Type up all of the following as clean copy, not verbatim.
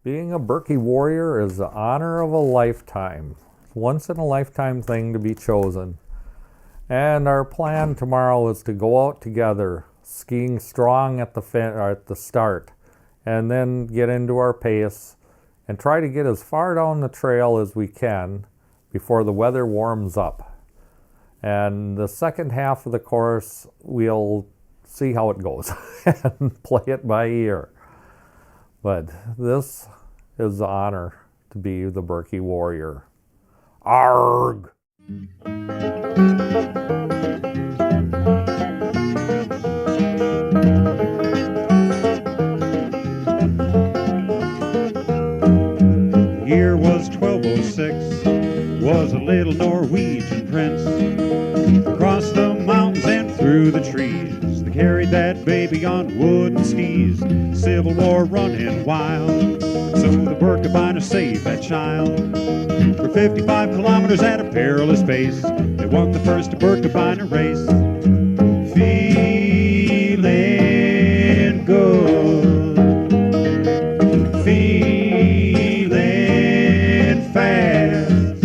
Being a Birkie Warrior is the honor of a lifetime. Once in a lifetime thing to be chosen. And our plan tomorrow is to go out together, skiing strong at the start, and then get into our pace and try to get as far down the trail as we can before the weather warms up. And the second half of the course, we'll see how it goes and play it by ear. But this is the honor to be the Birkie Warrior. Arg! The year was 1206, was a little Norwegian prince. Across the mountains and through the trees, they carried that baby on wooden skis. Civil War running wild, so the Birkebeiner saved that child. For 55 kilometers at a perilous pace, they won the first Birkebeiner race. Feeling good, feeling fast.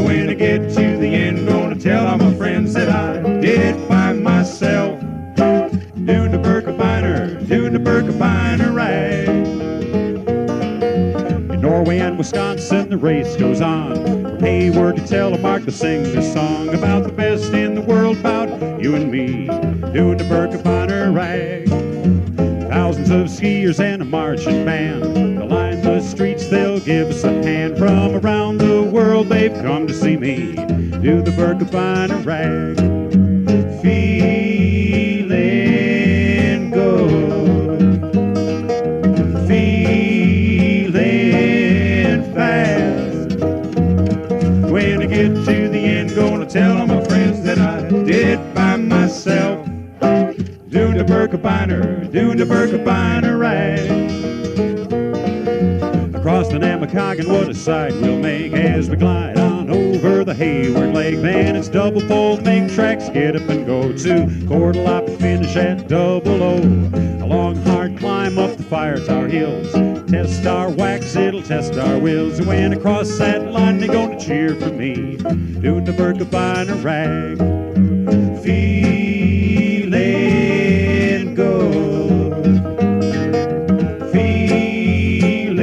When I get to the end, gonna tell all my friends that I did it by myself. Doing the Birkebeiner rag. In Norway and Wisconsin, the race goes on. From Hayward to Telemark, they sing this song about the best in the world, about you and me, doing the Birkebeiner rag. Thousands of skiers and a marching band, they'll line the streets, they'll give us a hand. From around the world, they've come to see me do the Birkebeiner rag. Feeling good, feeling fast. When I get to the end, gonna tell all my friends that I did it by myself. Doing the Birkebeiner rag. Across the Namakogan, what a sight we'll make as we glide on over the Hayward Lake. Then it's double fold, make tracks, get up and go to Cordelop and finish at Double O. A long, hard climb up the Fire Tower hills. Test our wax, it'll test our wills. And when across that line, they're gonna cheer for me, doing the Birkebeiner rag. Feeling good, feeling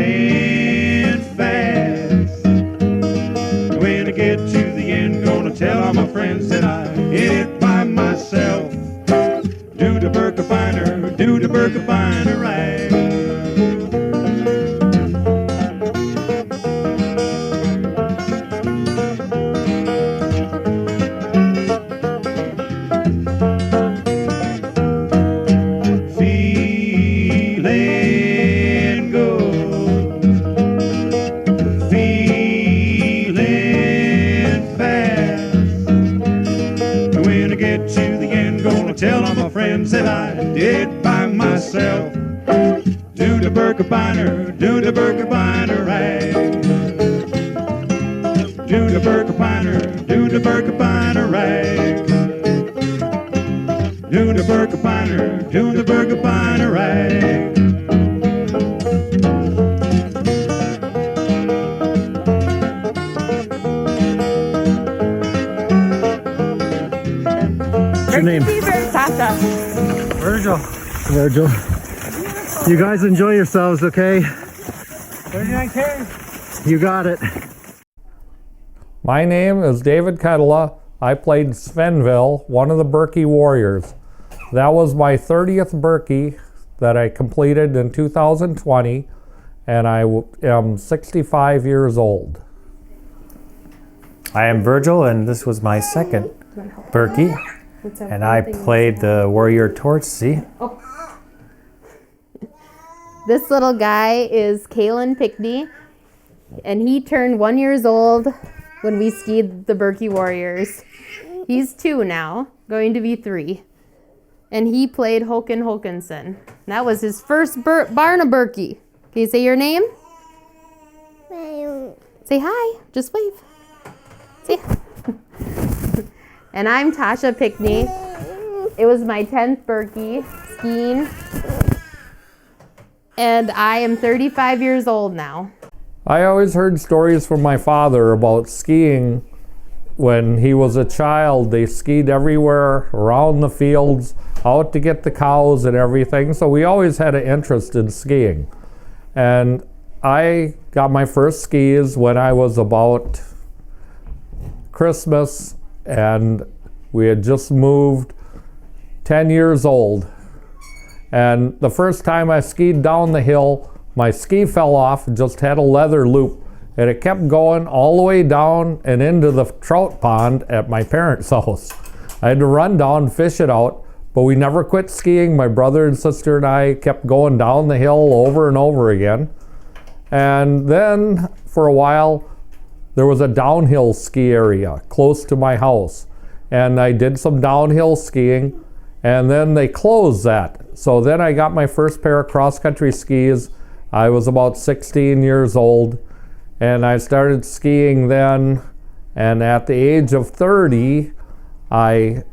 fast. When I get to the end, gonna tell all my friends that I did it by myself. Do the Birkebeiner rag. Feeling good, feeling fast. When I get to the end, gonna tell all my friends that I did it by myself. Do the Birkebeiner rag. Do the Birkebeiner rag. Do the Birkebeiner rag. What's your name? Sasha. Virgil. Virgil. You guys enjoy yourselves, okay? 39K. You got it. My name is David Kedela. I played Svenville, one of the Birkie Warriors. That was my 30th Birkie that I completed in 2020, and I am 65 years old. I am Virgil, and this was my second Birkie, and I played the Warrior Torch. See? This little guy is Kalen Pickney, and he turned 1 year old when we skied the Birkie Warriors. He's 2 now, going to be 3. And he played Håkan Håkansson. That was his first Barna Birkie. Can you say your name? Say hi. Just wave. Say hi. And I'm Tasha Pickney. It was my 10th Birkie skiing. And I am 35 years old now. I always heard stories from my father about skiing. When he was a child, they skied everywhere around the fields, out to get the cows and everything. So we always had an interest in skiing. And I got my first skis when I was about Christmas, and we had just moved 10 years old. And the first time I skied down the hill, my ski fell off and just had a leather loop. And it kept going all the way down and into the trout pond at my parents' house. I had to run down and fish it out, but we never quit skiing. My brother and sister and I kept going down the hill over and over again. And then for a while, there was a downhill ski area close to my house. And I did some downhill skiing, and then they closed that. So then I got my first pair of cross-country skis. I was about 16 years old. And I started skiing then, and at the age of 30, I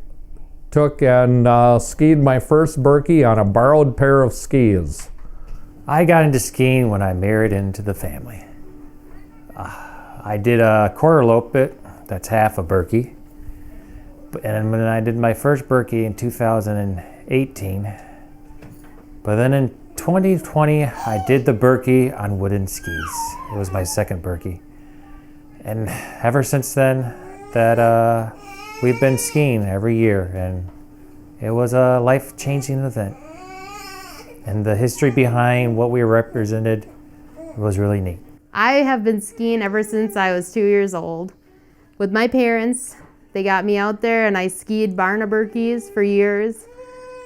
took and skied my first Birkie on a borrowed pair of skis. I got into skiing when I married into the family. I did a quarter lope bit, that's half a Birkie. And when I did my first Birkie in 2018, but then in 2020, I did the Birkie on wooden skis. It was my second Birkie. And ever since then, that we've been skiing every year, and it was a life-changing event. And the history behind what we represented was really neat. I have been skiing ever since I was 2 years old. With my parents, they got me out there and I skied Barna Birkies for years.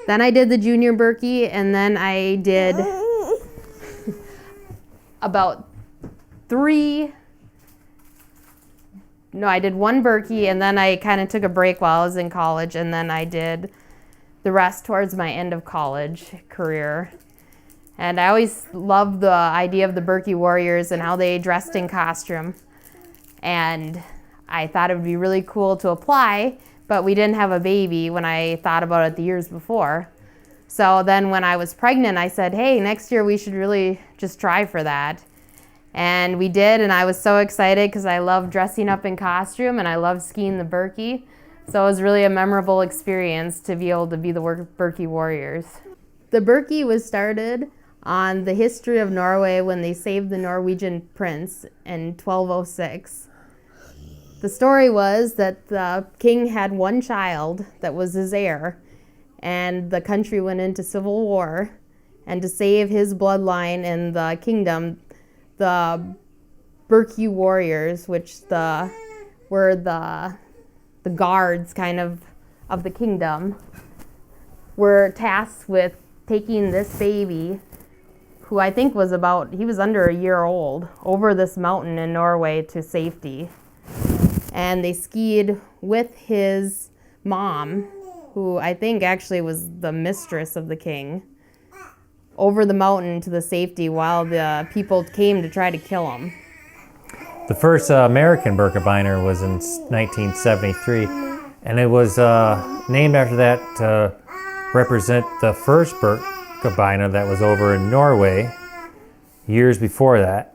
Then I did the junior Birkie, and then I did I did one Birkie, and then I kind of took a break while I was in college, and then I did the rest towards my end of college career. And I always loved the idea of the Birkie Warriors and how they dressed in costume. And I thought it would be really cool to apply, but we didn't have a baby when I thought about it the years before. So then when I was pregnant, I said, hey, next year we should really just try for that. And we did, and I was so excited because I love dressing up in costume and I love skiing the Birkie. So it was really a memorable experience to be able to be the Birkie Warriors. The Birkie was started on the history of Norway when they saved the Norwegian prince in 1206. The story was that the king had one child that was his heir, and the country went into civil war. And to save his bloodline and the kingdom, the Birkie Warriors, which were the guards kind of the kingdom, were tasked with taking this baby, who I think was he was under a year old, over this mountain in Norway to safety. And they skied with his mom, who I think actually was the mistress of the king, over the mountain to the safety while the people came to try to kill him. The first American Birkebeiner was in 1973, and it was named after that to represent the first Birkebeiner that was over in Norway years before that.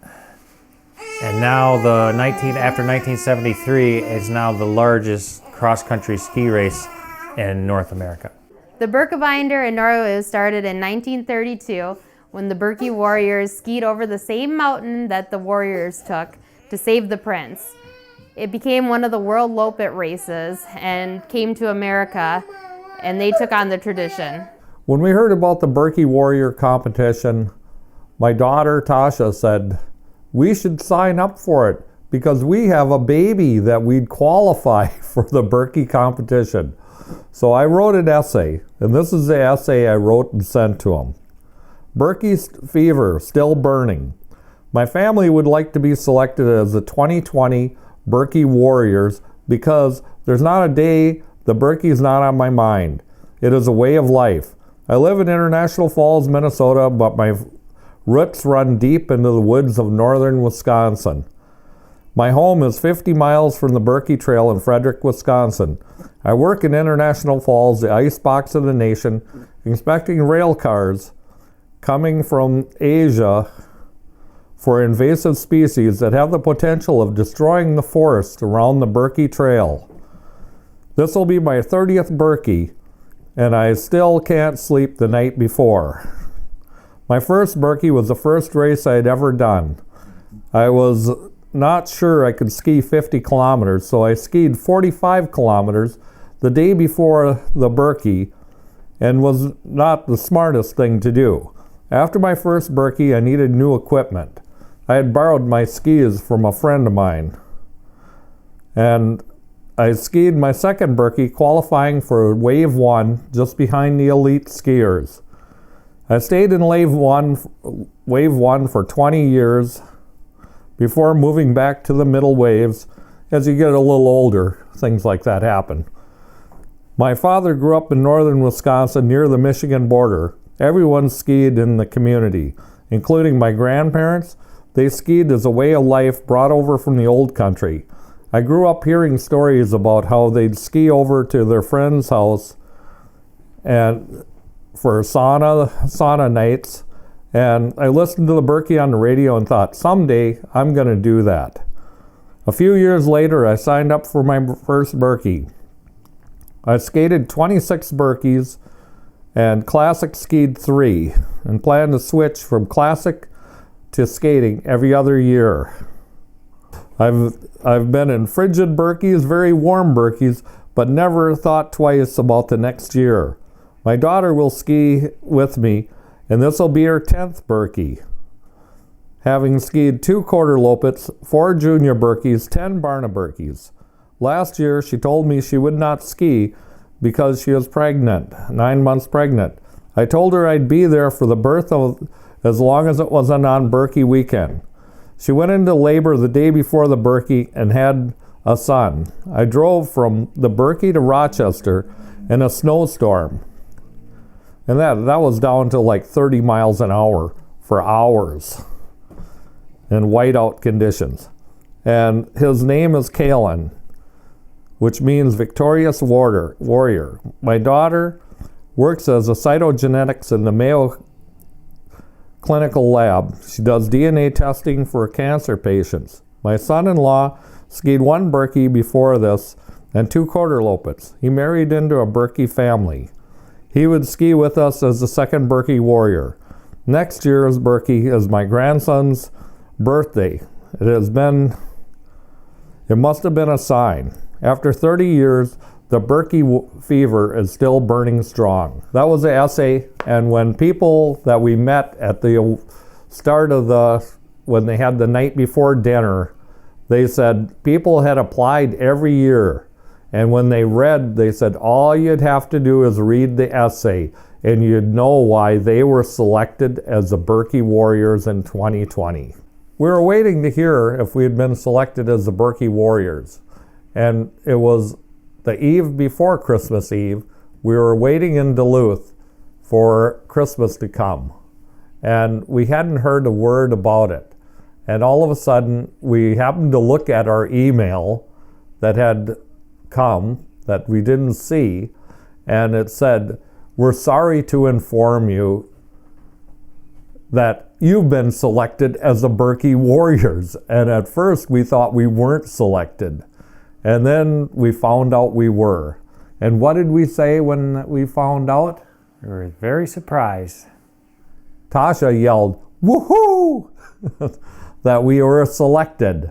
And now after 1973, it's now the largest cross-country ski race in North America. The Birkebeiner in Norway was started in 1932 when the Birkie Warriors skied over the same mountain that the Warriors took to save the prince. It became one of the world Lopet races and came to America, and they took on the tradition. When we heard about the Birkie Warrior competition, my daughter Tasha said, we should sign up for it because we have a baby that we'd qualify for the Birkie competition. So I wrote an essay, and this is the essay I wrote and sent to him. Birkie fever still burning. My family would like to be selected as the 2020 Birkie Warriors because there's not a day the Birkie is not on my mind. It is a way of life. I live in International Falls, Minnesota, but my roots run deep into the woods of northern Wisconsin. My home is 50 miles from the Birkie Trail in Frederick, Wisconsin. I work in International Falls, the icebox of the nation, inspecting rail cars coming from Asia for invasive species that have the potential of destroying the forest around the Birkie Trail. This will be my 30th Birkie, and I still can't sleep the night before. My first Birkie was the first race I'd ever done. I was not sure I could ski 50 kilometers, so I skied 45 kilometers the day before the Birkie, and was not the smartest thing to do. After my first Birkie, I needed new equipment. I had borrowed my skis from a friend of mine, and I skied my second Birkie, qualifying for Wave 1, just behind the elite skiers. I stayed in Wave 1 for 20 years before moving back to the middle waves. As you get a little older, things like that happen. My father grew up in northern Wisconsin near the Michigan border. Everyone skied in the community, including my grandparents. They skied as a way of life brought over from the old country. I grew up hearing stories about how they'd ski over to their friend's house and for sauna nights. And I listened to the Birkie on the radio and thought, someday I'm going to do that. A few years later, I signed up for my first Birkie. I skated 26 Birkies and classic skied 3, and plan to switch from classic to skating every other year. I've been in frigid Birkies, very warm Birkies, but never thought twice about the next year. My daughter will ski with me, and this will be her 10th Birkie. Having skied 2 quarter lopets, 4 junior Birkies, 10 Barna Birkies. Last year, she told me she would not ski because she was pregnant, 9 months pregnant. I told her I'd be there for the birth of, as long as it wasn't on Birkie weekend. She went into labor the day before the Birkie and had a son. I drove from the Birkie to Rochester in a snowstorm. And that was down to like 30 miles an hour for hours in whiteout conditions. And his name is Kalen, which means victorious warrior. My daughter works as a cytogenetics in the Mayo Clinical Lab. She does DNA testing for cancer patients. My son-in-law skied 1 Birkie before this and 2 quarter lopets. He married into a Birkie family. He would ski with us as the second Birkie Warrior. Next year's Birkie is my grandson's birthday. It must have been a sign. After 30 years, the Birkie fever is still burning strong. That was the essay, and when people that we met at the start of when they had the night before dinner, they said people had applied every year. And when they read, they said all you'd have to do is read the essay, and you'd know why they were selected as the Birkie Warriors in 2020. We were waiting to hear if we had been selected as the Birkie Warriors. And it was the eve before Christmas Eve. We were waiting in Duluth for Christmas to come. And we hadn't heard a word about it. And all of a sudden, we happened to look at our email that had come that we didn't see. And it said, "We're sorry to inform you that you've been selected as the Birkie Warriors." And at first, we thought we weren't selected. And then we found out we were. And what did we say when we found out? We were very surprised. Tasha yelled, "Woohoo!" that we were selected.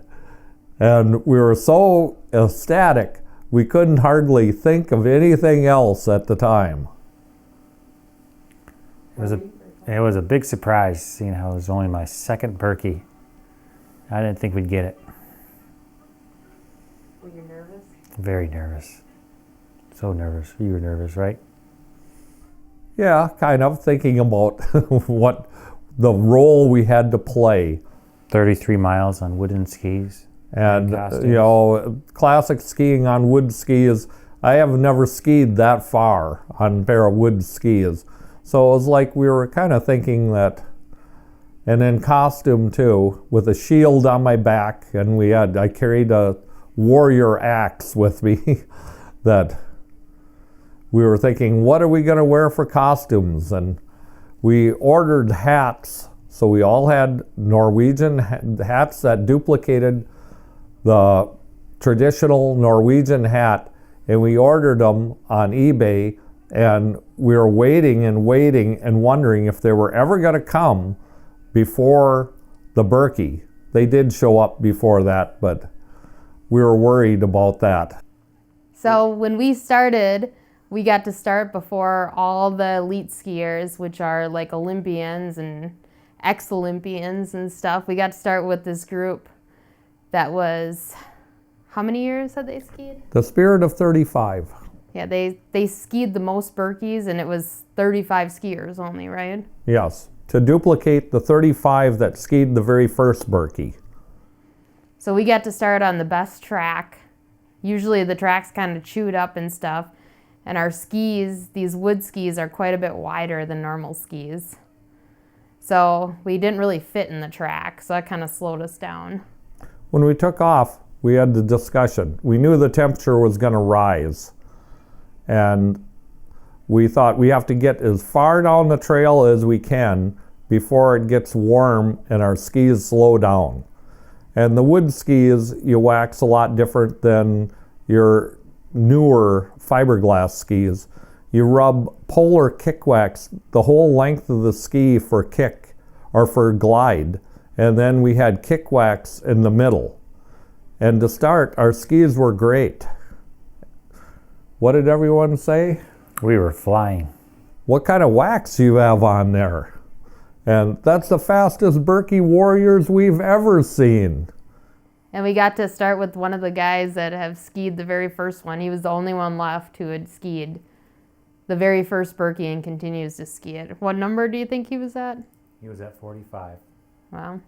And we were so ecstatic, we couldn't hardly think of anything else at the time. It was a big surprise, seeing how it was only my second Birkie. I didn't think we'd get it. Were you nervous? Very nervous. So nervous. You were nervous, right? Yeah, kind of thinking about what the role we had to play. 33 miles on wooden skis. And, costumes. you know, classic skiing on wood skis. I have never skied that far on a pair of wood skis. So it was like we were kind of thinking that, and in costume too, with a shield on my back, and I carried a warrior axe with me that we were thinking, what are we going to wear for costumes? And We ordered hats, so we all had Norwegian hats that duplicated the traditional Norwegian hat, and we ordered them on eBay, and we were waiting and waiting and wondering if they were ever going to come before the Birkie. They did show up before that, but we were worried about that. So when we started, we got to start before all the elite skiers, which are like Olympians and ex-Olympians and stuff. We got to start with this group that was, how many years had they skied? The Spirit of 35. Yeah, they skied the most Birkies, and it was 35 skiers only, right? Yes, to duplicate the 35 that skied the very first Birkie. So we got to start on the best track. Usually the track's kind of chewed up and stuff, and our skis, these wood skis, are quite a bit wider than normal skis. So we didn't really fit in the track, so that kind of slowed us down. When we took off, we had the discussion. We knew the temperature was going to rise, and we thought we have to get as far down the trail as we can before it gets warm and our skis slow down. And the wood skis, you wax a lot different than your newer fiberglass skis. You rub polar kick wax the whole length of the ski for kick or for glide, and then we had kick wax in the middle. And to start, our skis were great. What did everyone say? We were flying. What kind of wax you have on there? And that's the fastest Birkie Warriors we've ever seen. And we got to start with one of the guys that have skied the very first one. He was the only one left who had skied the very first Birkie and continues to ski it. What number do you think he was at? He was at 45. Wow.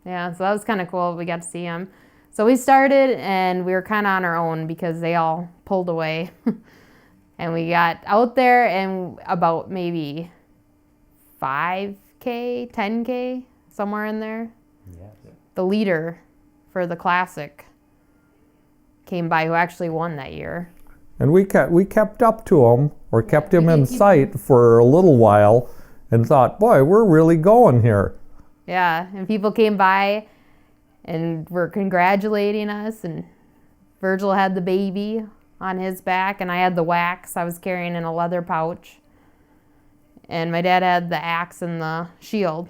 Yeah, so that was kind of cool. We got to see him. So we started, and we were kind of on our own because they all pulled away. And we got out there, and about maybe 5K, 10K, somewhere in there. Yeah. The leader for the classic came by, who actually won that year. And we kept up to him, or kept him in sight for a little while, and thought, boy, we're really going here. Yeah, and people came by and were congratulating us, and Virgil had the baby on his back, and I had the wax I was carrying in a leather pouch, and my dad had the axe and the shield.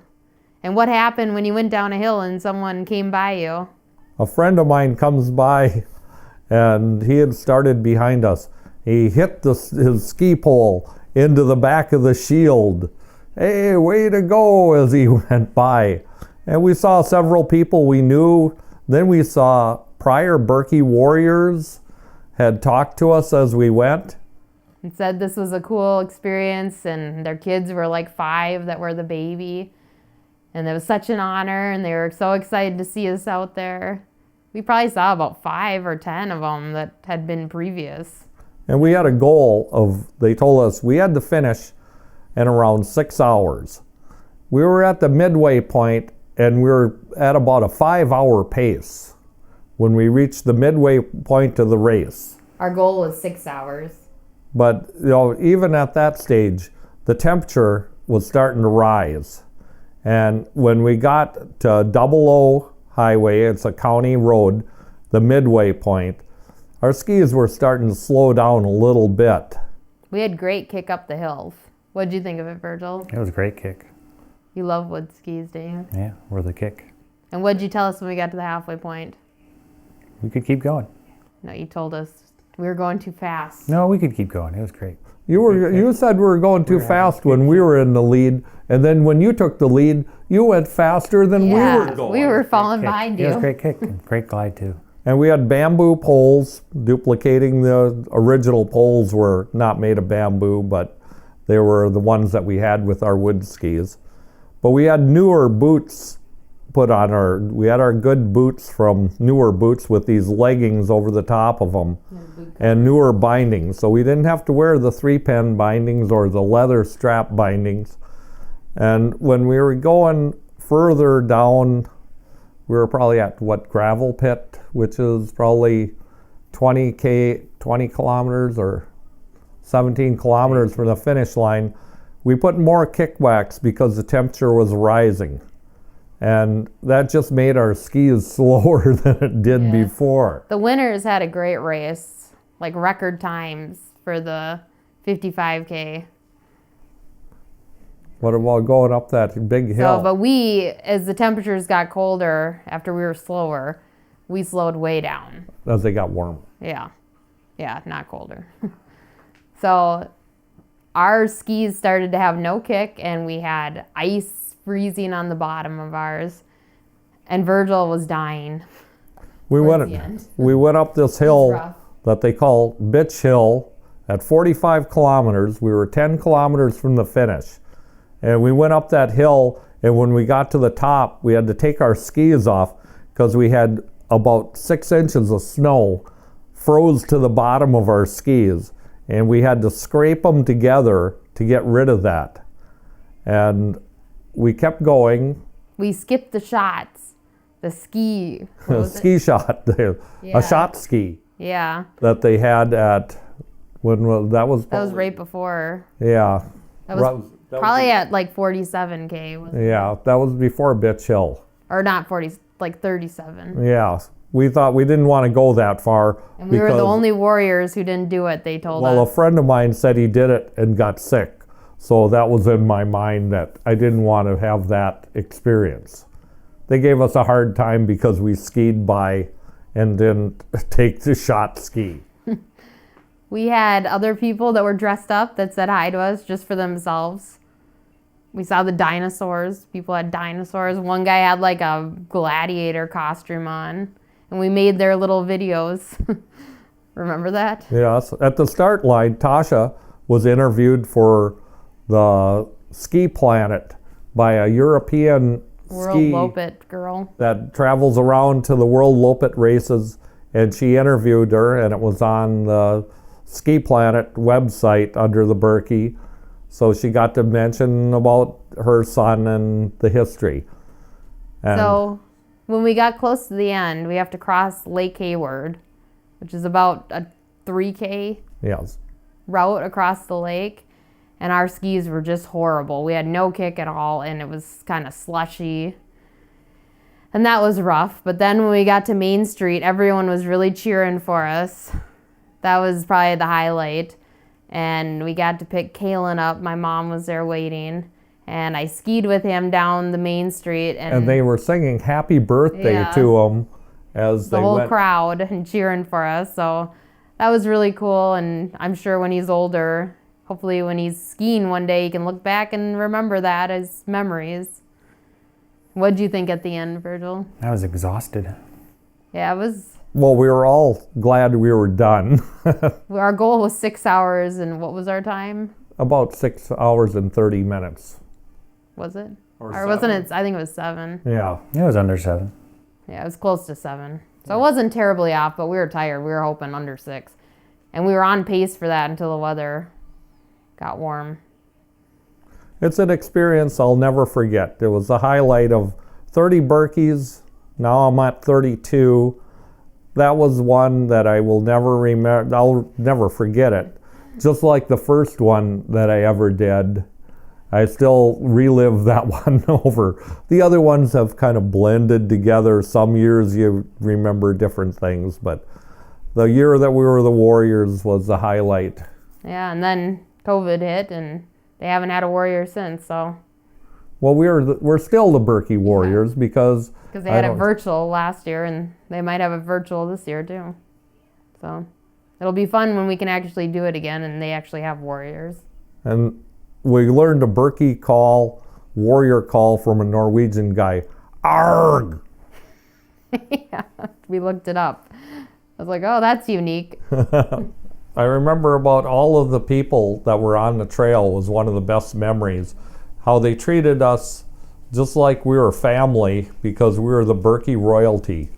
And what happened when you went down a hill and someone came by you? A friend of mine comes by, and he had started behind us. He hit his ski pole into the back of the shield. Hey, way to go, as he went by. And we saw several people we knew. Then we saw prior Birkie Warriors had talked to us as we went. And said this was a cool experience, and their kids were like 5 that were the baby. And it was such an honor, and they were so excited to see us out there. We probably saw about 5 or 10 of them that had been previous. And we had a goal of, they told us we had to finish in around 6 hours. We were at the midway point, and we were at about a 5-hour pace when we reached the midway point of the race. Our goal was 6 hours. But even at that stage, the temperature was starting to rise. And when we got to 00 Highway, it's a county road, the midway point, our skis were starting to slow down a little bit. We had great kick up the hills. What did you think of it, Virgil? It was a great kick. You love wood skis, do you? Yeah, we're the kick. And what did you tell us when we got to the halfway point? We could keep going. No, you told us we were going too fast. No, we could keep going. It was great. You said we were going too fast when we were in the lead, and then when you took the lead, you went faster than we were going. We were falling behind you. It was a great kick. And great glide, too. And we had bamboo poles, duplicating the original poles were not made of bamboo, but they were the ones that we had with our wood skis. But we had newer boots put on we had our good boots from Newer Boots with these leggings over the top of them and newer bindings. So we didn't have to wear the 3-pin bindings or the leather strap bindings. And when we were going further down, we were probably at gravel pit, which is probably 20 kilometers or 17 kilometers from the finish line. we put more kick wax because the temperature was rising. And that just made our skis slower than it did before. The winners had a great race, like record times for the 55K. What about going up that big hill? So, but we, as the temperatures got colder after we were slower, we slowed way down. As they got warm. Yeah, not colder. So our skis started to have no kick, and we had ice freezing on the bottom of ours, and Virgil was dying. We went up this hill rough. that they call Bitch Hill at 45 kilometers. We were 10 kilometers from the finish. And we went up that hill, and when we got to the top, we had to take our skis off because we had about 6 inches of snow froze to the bottom of our skis. And we had to scrape them together to get rid of that. And we kept going. We skipped the shots. The ski. A ski shot. A shot ski. Yeah. That they had at, that was right before. Yeah. That was probably at like 47K. Wasn't Yeah, that was before Bitch Hill. Or not 40, like 37. Yeah. We thought we didn't want to go that far. And we were the only warriors who didn't do it, they told us. Well, a friend of mine said he did it and got sick. So that was in my mind that I didn't want to have that experience. They gave us a hard time because we skied by and didn't take the shot ski. We had other people that were dressed up that said hi to us just for themselves. We saw the dinosaurs. People had dinosaurs. One guy had like a gladiator costume on, and we made their little videos. Remember that? Yes. At the start line, Tasha was interviewed for the Ski Planet by a European World Lopet girl that travels around to the World Lopet races, and she interviewed her, and it was on the Ski Planet website under the Birkie. So she got to mention about her son and the history. And so when we got close to the end, we have to cross Lake Hayward, which is about a 3K route across the lake. And our skis were just horrible. We had no kick at all, and it was kind of slushy. And that was rough. But then when we got to Main Street, everyone was really cheering for us. That was probably the highlight. And we got to pick Kalen up. My mom was there waiting. And I skied with him down the Main Street. And they were singing happy birthday to him as the whole crowd and cheering for us. So that was really cool. And I'm sure when he's older, hopefully when he's skiing one day, he can look back and remember that as memories. What did you think at the end, Virgil? I was exhausted. Yeah, it was. Well, we were all glad we were done. Our goal was 6 hours, and what was our time? About 6 hours and 30 minutes. Was it? Or wasn't it? I think it was 7. Yeah. It was under 7. Yeah, it was close to 7. So it wasn't terribly off, but we were tired. We were hoping under 6. And we were on pace for that until the weather got warm. It's an experience I'll never forget. It was the highlight of 30 Birkies. Now I'm at 32. That was one that I will never remember. I'll never forget it. Just like the first one that I ever did. I still relive that one over. The other ones have kind of blended together. Some years you remember different things, but the year that we were the Warriors was the highlight. Yeah, and then COVID hit, and they haven't had a Warrior since, so. Well, we're still the Birkie Warriors because they had it virtual last year, and they might have it virtual this year too. So it'll be fun when we can actually do it again, and they actually have Warriors. And we learned a Birkie call, warrior call from a Norwegian guy. Arg! Yeah, we looked it up. I was like, oh, that's unique. I remember about all of the people that were on the trail was one of the best memories. How they treated us just like we were family because we were the Birkie royalty.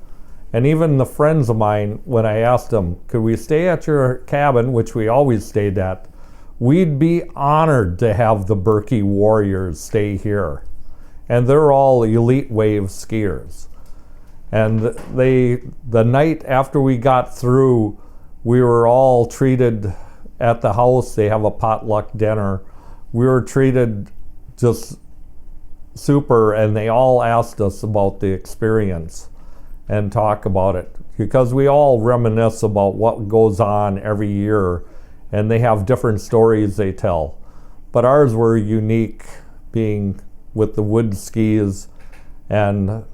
And even the friends of mine, when I asked them, could we stay at your cabin, which we always stayed at, we'd be honored to have the Birkie Warriors stay here. And they're all elite wave skiers. And the night after we got through, we were all treated at the house. They have a potluck dinner we were treated just super, and they all asked us about the experience and talk about it, because we all reminisce about what goes on every year, and they have different stories they tell. But ours were unique, being with the wood skis, and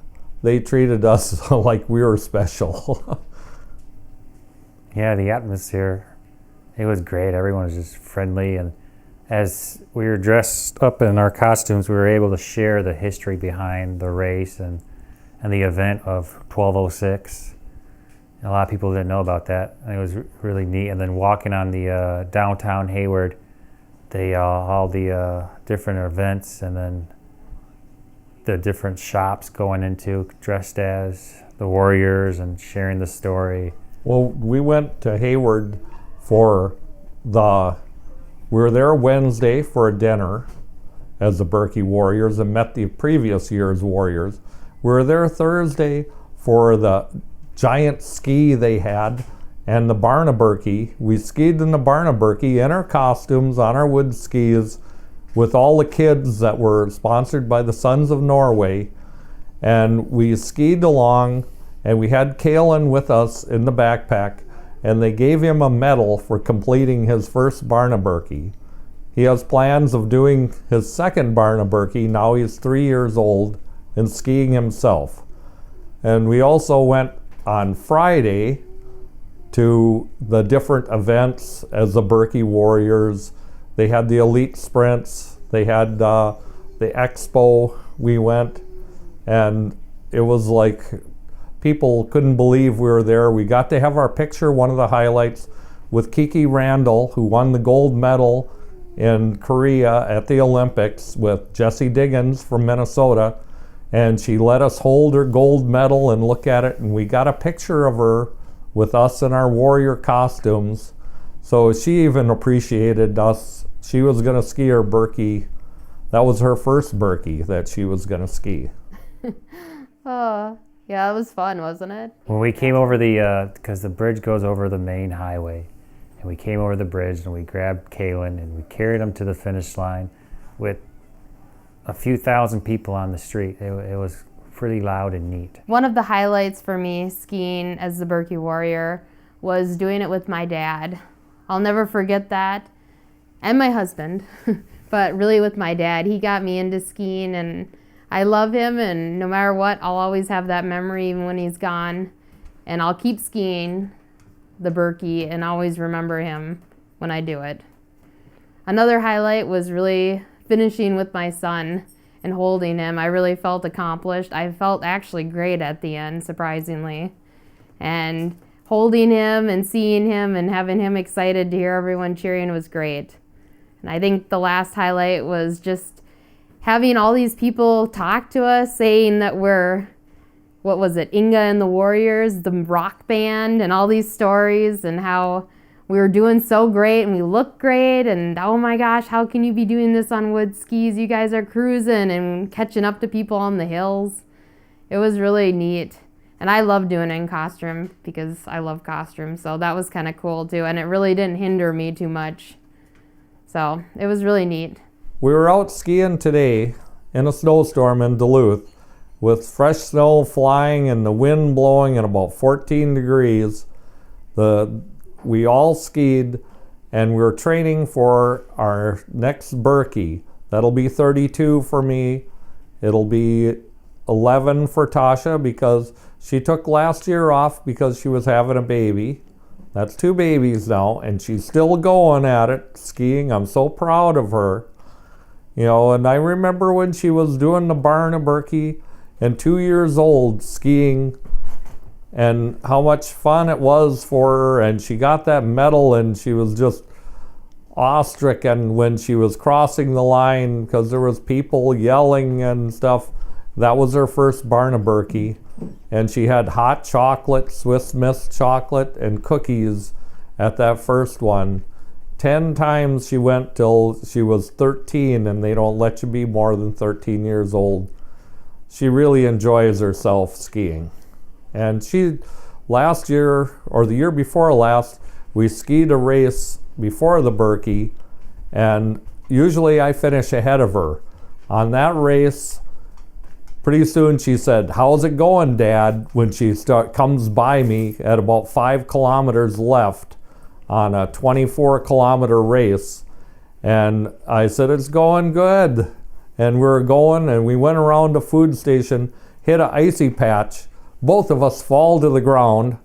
they treated us like we were special. Yeah, the atmosphere, it was great. Everyone was just friendly, and as we were dressed up in our costumes, we were able to share the history behind the race and the event of 1206. And a lot of people didn't know about that, and it was really neat. And then walking on the downtown Hayward, all the different events, and then the different shops going into dressed as the Warriors and sharing the story. Well, we went to Hayward we were there Wednesday for a dinner as the Birkie Warriors and met the previous year's Warriors. We were there Thursday for the giant ski they had and the Birkie. We skied in the Birkie in our costumes on our wood skis with all the kids that were sponsored by the Sons of Norway. And we skied along, and we had Kalen with us in the backpack, and they gave him a medal for completing his first Birkie. He has plans of doing his second Birkie. Now he's 3 years old and skiing himself. And we also went on Friday to the different events as the Birkie Warriors. They had the elite sprints, they had the expo. We went, and it was like people couldn't believe we were there. We got to have our picture, one of the highlights, with Kiki Randall, who won the gold medal in Korea at the Olympics with Jessie Diggins from Minnesota. And she let us hold her gold medal and look at it, and we got a picture of her with us in our warrior costumes. So she even appreciated us. She was gonna ski her Birkie. That was her first Birkie that she was gonna ski. Oh, yeah, it was fun, wasn't it? When we came over because the bridge goes over the main highway, and we came over the bridge and we grabbed Kalen and we carried him to the finish line with a few thousand people on the street. It was pretty loud and neat. One of the highlights for me skiing as the Birkie Warrior was doing it with my dad. I'll never forget that, and my husband, but really with my dad. He got me into skiing, and I love him, and no matter what, I'll always have that memory even when he's gone. And I'll keep skiing the Birkie and always remember him when I do it. Another highlight was really finishing with my son and holding him. I really felt accomplished. I felt actually great at the end, surprisingly. And holding him and seeing him and having him excited to hear everyone cheering was great. And I think the last highlight was just having all these people talk to us, saying that we're, what was it, Inga and the Warriors, the rock band, and all these stories, and how we were doing so great and we looked great, and oh my gosh, how can you be doing this on wood skis? You guys are cruising and catching up to people on the hills. It was really neat. And I love doing it in costume because I love costumes, so that was kind of cool too, and it really didn't hinder me too much. So it was really neat. We were out skiing today in a snowstorm in Duluth with fresh snow flying and the wind blowing at about 14 degrees. We all skied, and we were training for our next Birkie. That'll be 32 for me. It'll be 11 for Tasha because she took last year off because she was having a baby. That's 2 babies now, and she's still going at it, skiing. I'm so proud of her. You know, and I remember when she was doing the Birkie and 2 years old skiing, and how much fun it was for her, and she got that medal, and she was just awe-stricken when she was crossing the line because there was people yelling and stuff. That was her first Birkie, and she had hot chocolate, Swiss Miss chocolate, and cookies at that first one. 10 times she went till she was 13, and they don't let you be more than 13 years old. She really enjoys herself skiing. And she, last year, or the year before last, we skied a race before the Birkie, and usually I finish ahead of her. On that race, pretty soon she said, "How's it going, Dad?" when she comes by me at about 5 kilometers left on a 24-kilometer race. And I said, "It's going good." And we're going, and we went around the food station, hit an icy patch. Both of us fall to the ground,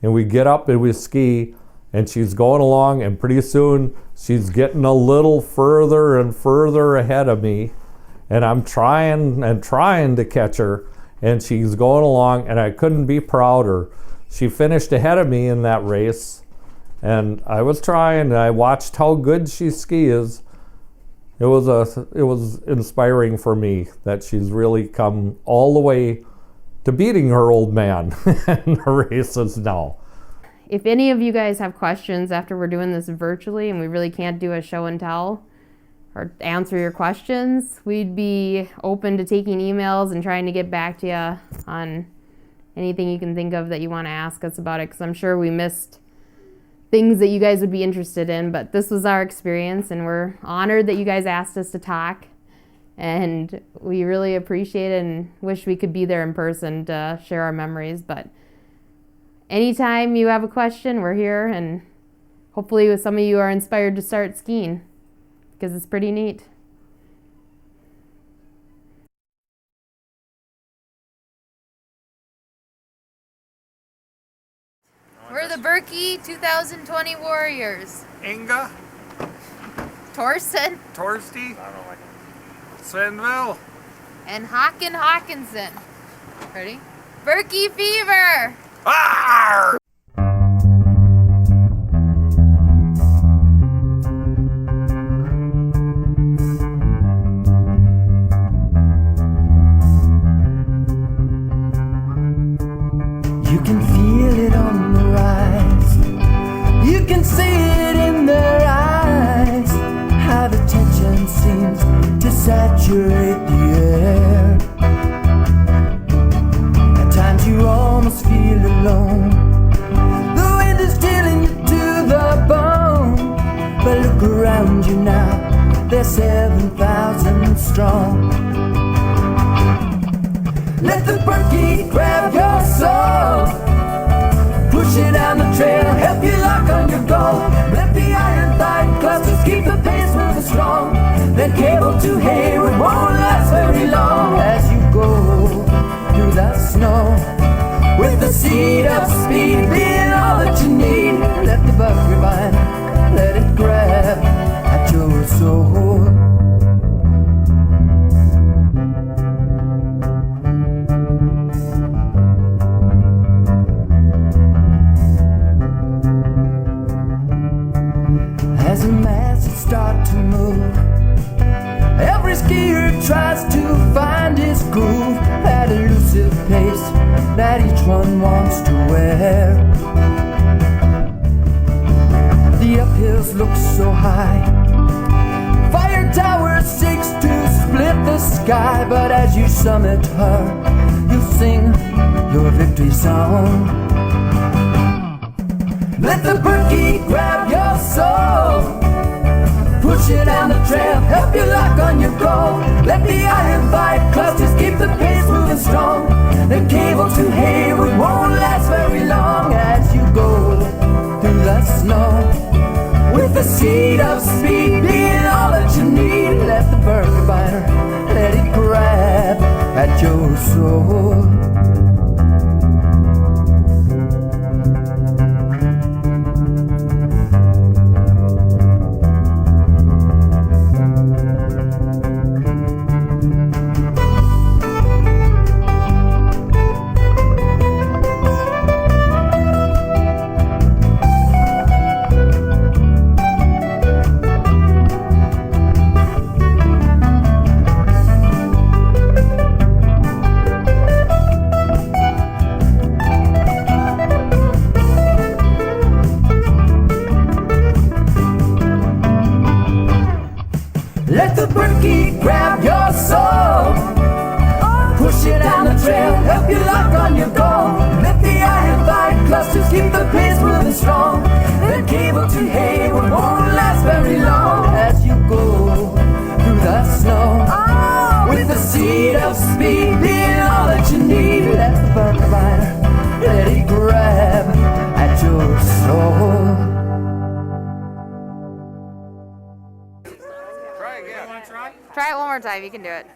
and we get up and we ski, and she's going along, and pretty soon she's getting a little further and further ahead of me. And I'm trying and trying to catch her, and she's going along, and I couldn't be prouder. She finished ahead of me in that race, and I was trying, and I watched how good she skis. It was inspiring for me that she's really come all the way to beating her old man in the races now. If any of you guys have questions after we're doing this virtually and we really can't do a show and tell or answer your questions, we'd be open to taking emails and trying to get back to you on anything you can think of that you want to ask us about it, because I'm sure we missed things that you guys would be interested in. But this was our experience, and we're honored that you guys asked us to talk, and we really appreciate it and wish we could be there in person to share our memories. But anytime you have a question, we're here, and hopefully some of you are inspired to start skiing, because it's pretty neat. We're the Birkie 2020 Warriors. Inga, Torsten Torsti, Svenville. and Håkan Håkansson. Ready? Birkie Fever! Arr! You can feel it on the rise. You can see it in their eyes. How the tension seems to saturate the air. At times you almost feel alone. The wind is chilling you to the bone. But look around you now, they're 7,000 strong. Let the Birkie grab your soul, push it down the trail, help you lock on your goal. Let the iron thigh clusters keep the pace moving strong. That cable to Hayward won't last very long. As you go through the snow, with the seed of speed being all that you need. Let the Birkie vine, let it grab at your soul. As the masses start to move, every skier tries to find his groove at a elusive pace that each one wants to wear. The uphills look so high, fire tower seeks to split the sky. But as you summit her, you'll sing your victory song. Let the Birkie grab your soul, push it down the trail, help you lock on your goal. Let the iron fight clusters keep the pace moving strong. The cable to Hayward won't last very long. As you go through the snow, with the seed of speed being all that you need. Let the Birkie biter, let it grab at your soul. speed of speed, being all that you need. Let the burger rider, let it grab at your soul. Try it one more time. You can do it.